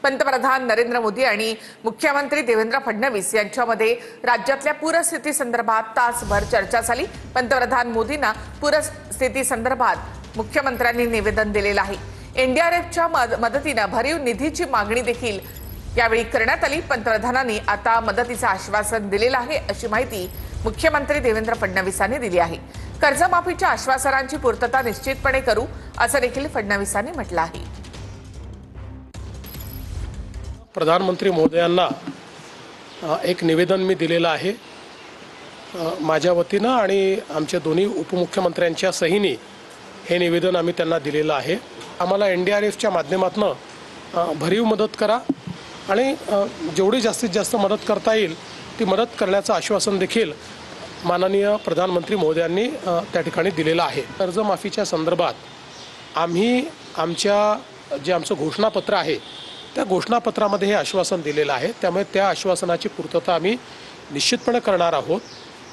पंतप्रधान नरेंद्र मोदी आणि मुख्यमंत्री देवेंद्र फडणवीस यांच्यामध्ये राज्यातल्या पूरस्थिती संदर्भात तासभर चर्चा झाली। पंतप्रधान मोदींना पूरस्थिती संदर्भात मुख्यमंत्र्यांनी निवेदन दिलेलं आहे। एनडीआरएफच्या मदतीने भरीव निधीची मागणी देखील यावेळी करण्यात आली। पंतप्रधानांनी आता मदतीचं आश्वासन दिलेलं आहे अशी माहिती मुख्यमंत्री देवेंद्र फडणवीसांनी दिली आहे। कर्जमाफीच्या आश्वासनांची पूर्तता निश्चितपणे करू असं देखील फडणवीसांनी म्हटलं आहे। प्रधानमंत्री महोदयांना एक निवेदन मी दिलेलं आहे। माझ्या वतीनं आणि आमच्या दोन्ही उपमुख्यमंत्र्यांच्या सहीने हे निवेदन आम्ही त्यांना दिलेलं आहे। आम्हाला एनडीआरएफच्या माध्यमातून भरीव मदत करा आणि जेवढी जास्तीत जास्त मदत करता येईल ती मदत करण्याचं आश्वासन देखील माननीय प्रधानमंत्री महोदयांनी त्या ठिकाणी दिलेलं आहे। कर्जमाफीच्या संदर्भात आम्ही आमचं घोषणापत्र आहे त्या घोषणापत्रामध्ये हे आश्वासन दिलेलं आहे। त्यामुळे त्या आश्वासनाची पूर्तता आम्ही निश्चितपणे करणार आहोत।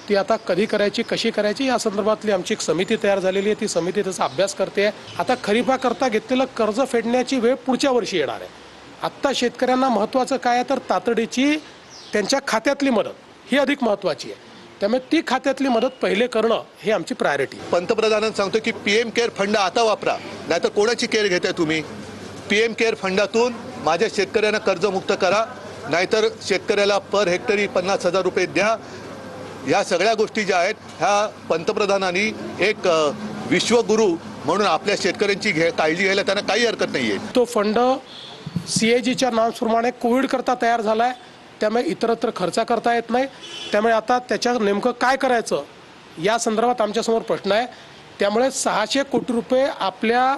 ती आता कधी करायची कशी करायची या संदर्भातली आमची एक समिती तयार झालेली आहे। ती समिती त्याचा अभ्यास करते आहे। आता खरीपाकरता घेतलेलं कर्ज फेडण्याची वेळ पुढच्या वर्षी येणार आहे। आत्ता शेतकऱ्यांना महत्त्वाचं काय आहे तर तातडीची त्यांच्या खात्यातली मदत ही अधिक महत्त्वाची आहे। त्यामुळे ती खात्यातली मदत पहिले करणं हे आमची प्रायोरिटी आहे। पंतप्रधानांनी सांगतो की पीएम केअर फंड आता वापरा, नाहीतर कोणाची केअर घेताय तुम्ही? पीएम केअर फंडातून माझ्या शेतकऱ्यांना कर्जमुक्त करा, नाहीतर शेतकऱ्याला पर हेक्टरी 50,000 रुपये द्या। या सगळ्या गोष्टी ज्या आहेत ह्या पंतप्रधानांनी एक विश्वगुरू म्हणून आपल्या शेतकऱ्यांची काळजी घ्यायला त्यांना काही हरकत नाहीये। तो फंड सीएजीच्या नॉर्म्सप्रमाणे कोविड करता तयार झालाय। त्यामुळे इतरत्र खर्च करता येत नाही। त्यामुळे आता त्याच्या नेमकं काय करायचं या संदर्भात आमच्यासमोर प्रश्न आहे। त्यामुळे 600 कोटी रुपये आपल्या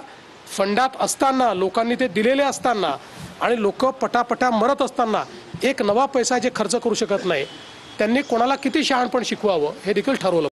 फंडात असताना लोकांनी ते दिलेले असताना आणि लोक पटापटा मरत असताना एक नवा पैसा जे खर्च करू शकत नाही त्यांनी कोणाला किती शहाणपण शिकवावं हे देखील ठरवलं।